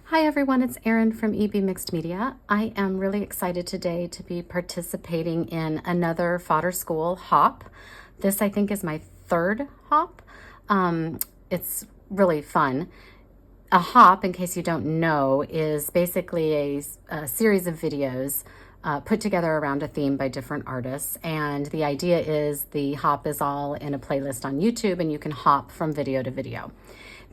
Hi everyone, it's Erin from EB Mixed Media. I am really excited today to be participating in another Fodder School hop. This I think is my third hop. It's really fun. A hop, in case you don't know, is basically a series of videos put together around a theme by different artists. And the idea is the hop is all in a playlist on YouTube and you can hop from video to video.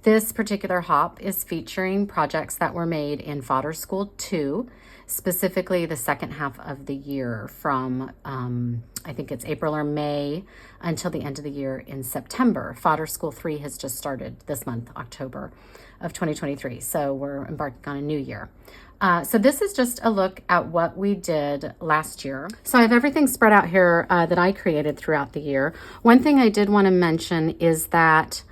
This particular hop is featuring projects that were made in Fodder School 2, specifically the second half of the year from, I think it's April or May until the end of the year in September. Fodder School 3 has just started this month, October of 2023. So we're embarking on a new year. So this is just a look at what we did last year. So I have everything spread out here that I created throughout the year. One thing I did want to mention is that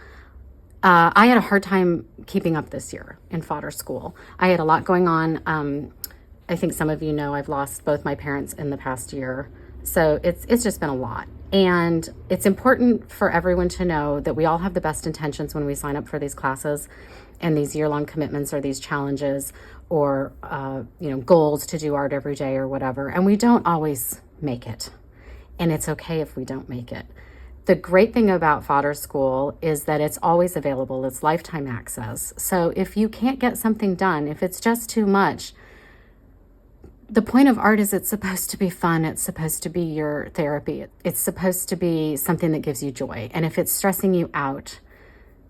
I had a hard time keeping up this year in Fodder School. I had a lot going on. I think some of you know I've lost both my parents in the past year. So it's just been a lot. And it's important for everyone to know that we all have the best intentions when we sign up for these classes and these year-long commitments or these challenges or goals to do art every day or whatever. And we don't always make it. And it's okay if we don't make it. The great thing about Fodder School is that it's always available. It's lifetime access. So if you can't get something done, if it's just too much, the point of art is it's supposed to be fun. It's supposed to be your therapy. It's supposed to be something that gives you joy. And if it's stressing you out,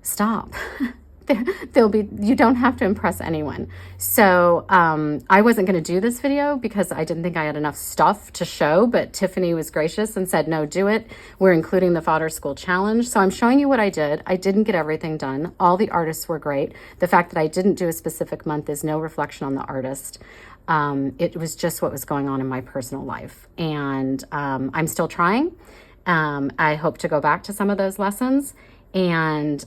stop. You don't have to impress anyone. So I wasn't going to do this video because I didn't think I had enough stuff to show, but Tiffany was gracious and said, no, do it. We're including the Fodder School Challenge. So I'm showing you what I did. I didn't get everything done. All the artists were great. The fact that I didn't do a specific month is no reflection on the artist. It was just what was going on in my personal life. And I'm still trying. I hope to go back to some of those lessons and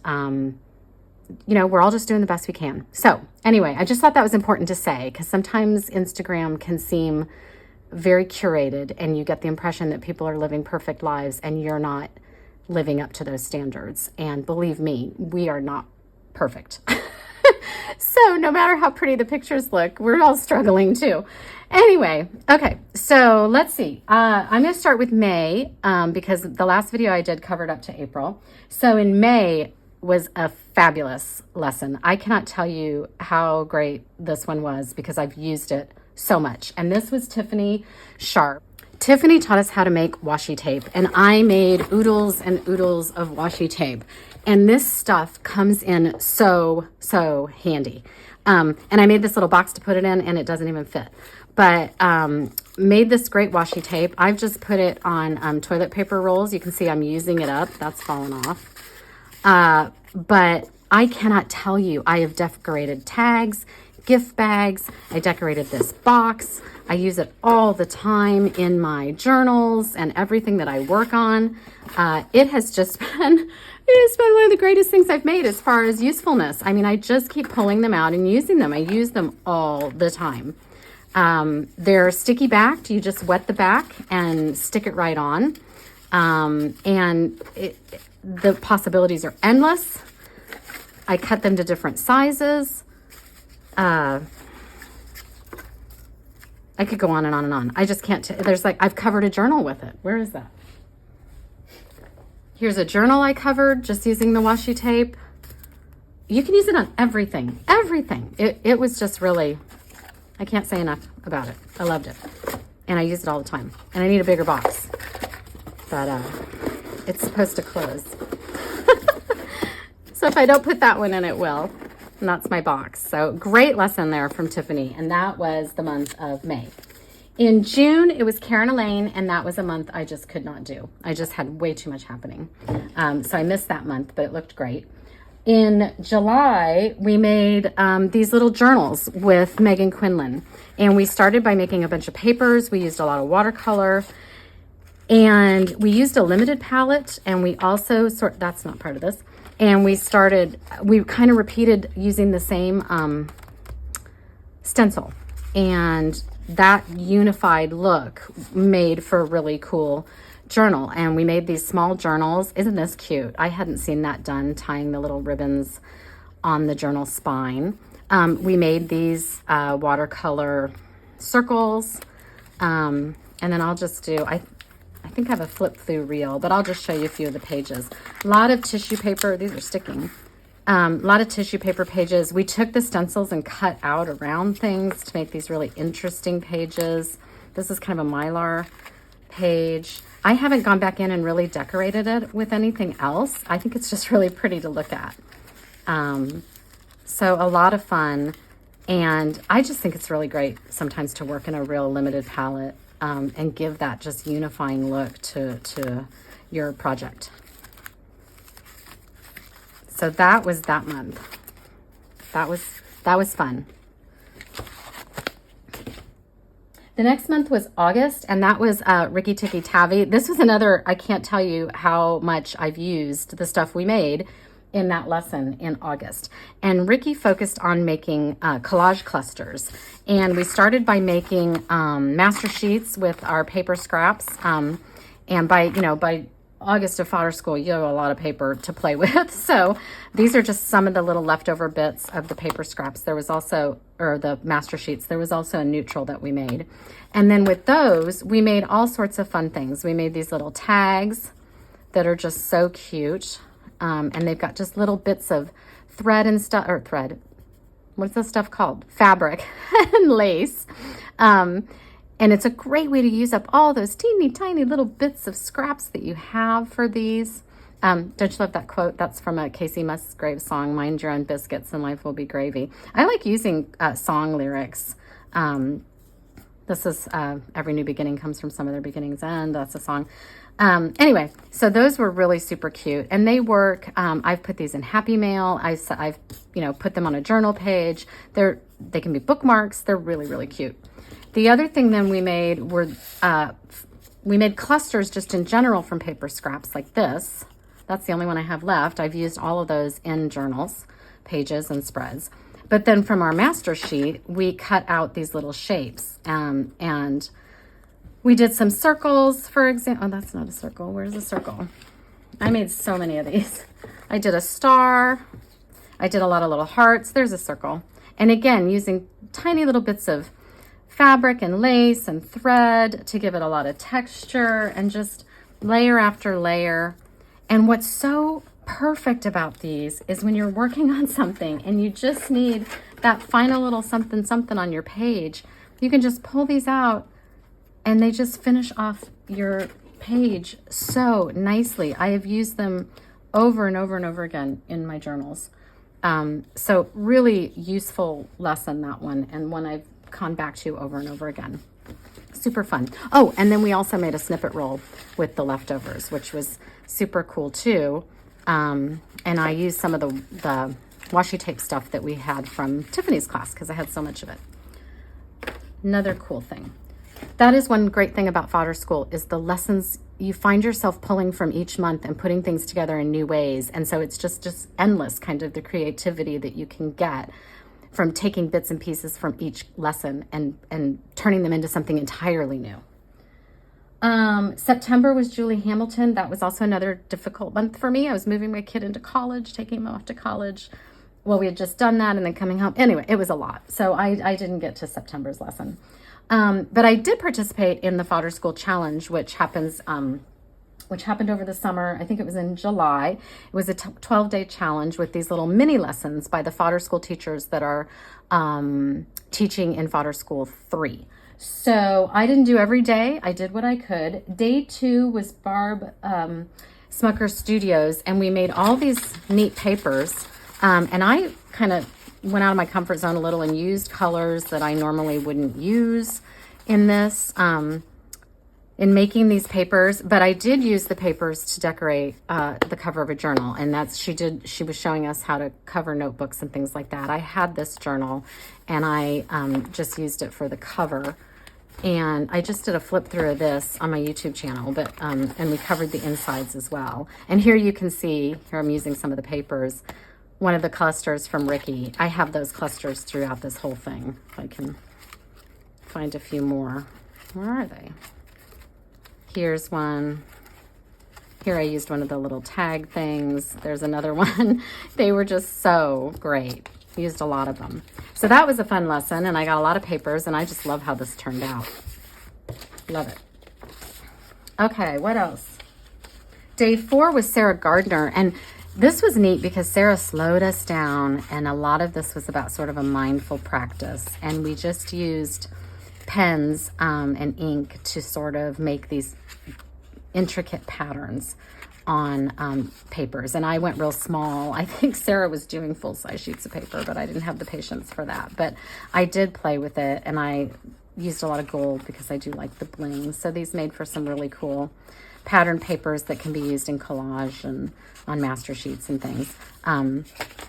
we're all just doing the best we can. So anyway, I just thought that was important to say because sometimes Instagram can seem very curated and you get the impression that people are living perfect lives and you're not living up to those standards. And believe me, we are not perfect. So no matter how pretty the pictures look, we're all struggling too. Anyway, okay, so let's see. I'm going to start with May because the last video I did covered up to April. So in May, was a fabulous lesson. I cannot tell you how great this one was because I've used it so much. And this was Tiffany Sharpe. Tiffany taught us how to make washi tape and I made oodles and oodles of washi tape. And this stuff comes in so handy. And I made this little box to put it in and it doesn't even fit. But made this great washi tape. I've just put it on toilet paper rolls. You can see I'm using it up. That's fallen off. But I cannot tell you, I have decorated tags, gift bags. I decorated this box. I use it all the time in my journals and everything that I work on. It has just been, one of the greatest things I've made as far as usefulness. I mean, I just keep pulling them out and using them. I use them all the time. They're sticky backed. You just wet the back and stick it right on. The possibilities are endless. I cut them to different sizes. I could go on and on and on. I just can't. I've covered a journal with it. Where is that? Here's a journal I covered just using the washi tape. You can use it on everything. Everything. It was just really, I can't say enough about it. I loved it. And I use it all the time. And I need a bigger box. But it's supposed to close. So if I don't put that one in, it will. And that's my box. So great lesson there from Tiffany. And that was the month of May. In June, it was Elaine, and that was a month I just could not do. I just had way too much happening. So I missed that month, but it looked great. In July, we made these little journals with Megan Quinlan. And we started by making a bunch of papers. We used a lot of watercolor. And we used a limited palette, and we also that's not part of this. And we kind of repeated using the same stencil. And that unified look made for a really cool journal. And we made these small journals. Isn't this cute? I hadn't seen that done, tying the little ribbons on the journal spine. We made these watercolor circles. And then I'll just do, I think I have a flip through reel, but I'll just show you a few of the pages. A lot of tissue paper. These are sticking. A lot of tissue paper pages. We took the stencils and cut out around things to make these really interesting pages. This is kind of a Mylar page. I haven't gone back in and really decorated it with anything else. I think it's just really pretty to look at. So a lot of fun. And I just think it's really great sometimes to work in a real limited palette and give that just unifying look to your project. So that was that month. That was fun. The next month was August, and that was Ricky Tikki Tavi. This was another, I can't tell you how much I've used the stuff we made in that lesson in August. And Ricky focused on making collage clusters. And we started by making master sheets with our paper scraps. And by August of Fodder School, you have a lot of paper to play with. So these are just some of the little leftover bits of the paper scraps. There was also, or the master sheets, there was also a neutral that we made. And then with those, we made all sorts of fun things. We made these little tags that are just so cute. And they've got just little bits of thread and stuff, or thread, what's this stuff called? Fabric and lace. And it's a great way to use up all those teeny tiny little bits of scraps that you have for these. Don't you love that quote? That's from a Casey Musgrave song, "Mind your own biscuits and life will be gravy." I like using song lyrics. This is "Every new beginning comes from some other beginning's end." That's a song. Anyway, so those were really super cute, and they work. I've put these in Happy Mail. I've put them on a journal page. They can be bookmarks. They're really, really cute. The other thing then we made were we made clusters just in general from paper scraps like this. That's the only one I have left. I've used all of those in journals, pages, and spreads. But then from our master sheet, we cut out these little shapes. And we did some circles, for example. Oh, that's not a circle. Where's the circle? I made so many of these. I did a star. I did a lot of little hearts. There's a circle. And again, using tiny little bits of fabric and lace and thread to give it a lot of texture and just layer after layer. And what's so perfect about these is when you're working on something and you just need that final little something something on your page, you can just pull these out and they just finish off your page so nicely. I have used them over and over and over again in my journals. So really useful lesson, that one, and one I've gone back to over and over again. Super fun. Oh, and then we also made a snippet roll with the leftovers, which was super cool too. And I used some of the washi tape stuff that we had from Tiffany's class because I had so much of it. Another cool thing. That is one great thing about Fodder School is the lessons you find yourself pulling from each month and putting things together in new ways. And so it's just endless kind of the creativity that you can get from taking bits and pieces from each lesson and turning them into something entirely new. September was Julie Hamilton. That was also another difficult month for me. I was moving my kid into college, taking him off to college. Well, we had just done that and then coming home. Anyway, it was a lot. So I didn't get to September's lesson. But I did participate in the Fodder School Challenge, which happened over the summer. I think it was in July. It was a 12-day challenge with these little mini lessons by the Fodder School teachers that are teaching in Fodder School 3. So I didn't do every day. I did what I could. Day 2 was Barb Smucker Studios, and we made all these neat papers. And I kind of went out of my comfort zone a little and used colors that I normally wouldn't use in this, in making these papers. But I did use the papers to decorate the cover of a journal, and she was showing us how to cover notebooks and things like that. I had this journal and I just used it for the cover, and I just did a flip through of this on my YouTube channel, but and we covered the insides as well. And here you can see, here I'm using some of the papers, one of the clusters from Ricky. I have those clusters throughout this whole thing. If I can find a few more. Where are they? Here's one. Here I used one of the little tag things. There's another one. They were just so great. Used a lot of them. So that was a fun lesson, and I got a lot of papers, and I just love how this turned out. Love it. Okay, what else? Day 4 was Sarah Gardner, and this was neat because Sarah slowed us down, and a lot of this was about sort of a mindful practice, and we just used pens and ink to sort of make these intricate patterns on papers. And I went real small. I think Sarah was doing full-size sheets of paper, but I didn't have the patience for that. But I did play with it, and I used a lot of gold because I do like the bling. So these made for some really cool pattern papers that can be used in collage and on master sheets and things.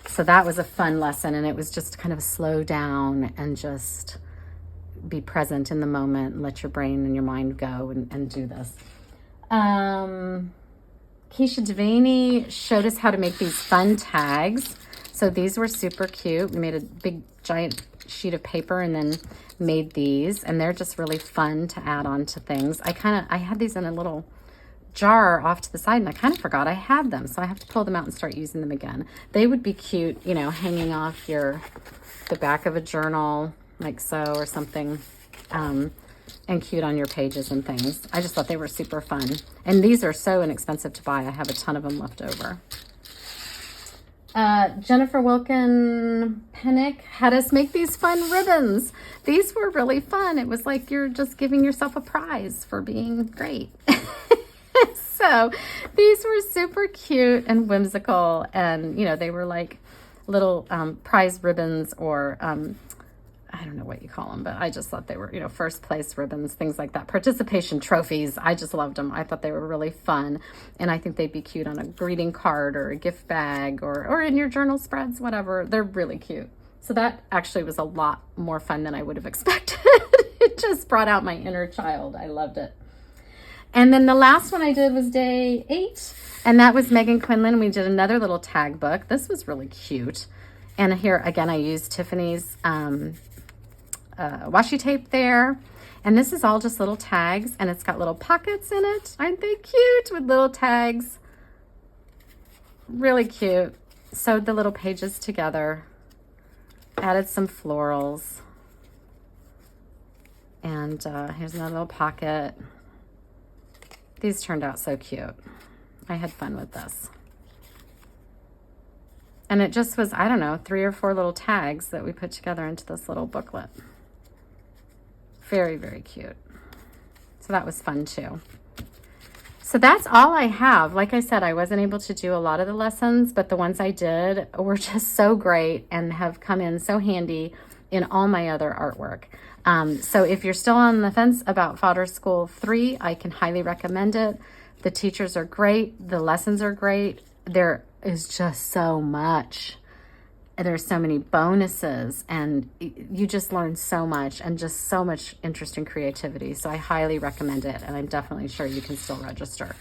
So that was a fun lesson, and it was just kind of slow down and just be present in the moment and let your brain and your mind go and do this. Keisha Devaney showed us how to make these fun tags. So these were super cute. We made a big giant sheet of paper and then made these, and they're just really fun to add on to things. I had these in a little jar off to the side, and I kind of forgot I had them, so I have to pull them out and start using them again. They would be cute, you know, hanging off the back of a journal like so or something, and cute on your pages and things. I just thought they were super fun, and these are so inexpensive to buy. I have a ton of them left over. Jennifer Wilkin Pennick had us make these fun ribbons. These were really fun. It was like you're just giving yourself a prize for being great. So these were super cute and whimsical, and you know, they were like little prize ribbons, or I don't know what you call them, but I just thought they were, you know, first place ribbons, things like that. Participation trophies. I just loved them. I thought they were really fun, and I think they'd be cute on a greeting card or a gift bag or in your journal spreads, whatever. They're really cute. So that actually was a lot more fun than I would have expected. It just brought out my inner child. I loved it. And then the last one I did was day 8, and that was Megan Quinlan. We did another little tag book. This was really cute. And here, again, I used Tiffany's washi tape there. And this is all just little tags, and it's got little pockets in it. Aren't they cute with little tags? Really cute. Sewed the little pages together. Added some florals. And here's another little pocket. These turned out so cute. I had fun with this. And it just was, I don't know, 3 or 4 little tags that we put together into this little booklet. Very, very cute. So that was fun too. So that's all I have. Like I said, I wasn't able to do a lot of the lessons, but the ones I did were just so great and have come in so handy in all my other artwork. So if you're still on the fence about Fodder School 3, I can highly recommend it. The teachers are great. The lessons are great. There is just so much. There's so many bonuses, and you just learn so much, and just so much interest and creativity. So I highly recommend it, and I'm definitely sure you can still register.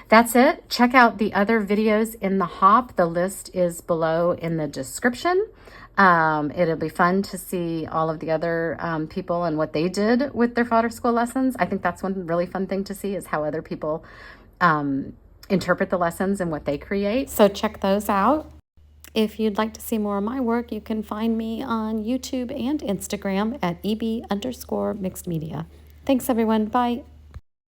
That's it. Check out the other videos in the Hop. The list is below in the description. It'll be fun to see all of the other people and what they did with their Fodder School lessons. I think that's one really fun thing to see, is how other people interpret the lessons and what they create. So check those out. If you'd like to see more of my work, you can find me on YouTube and Instagram at EB_mixed media. Thanks, everyone. Bye.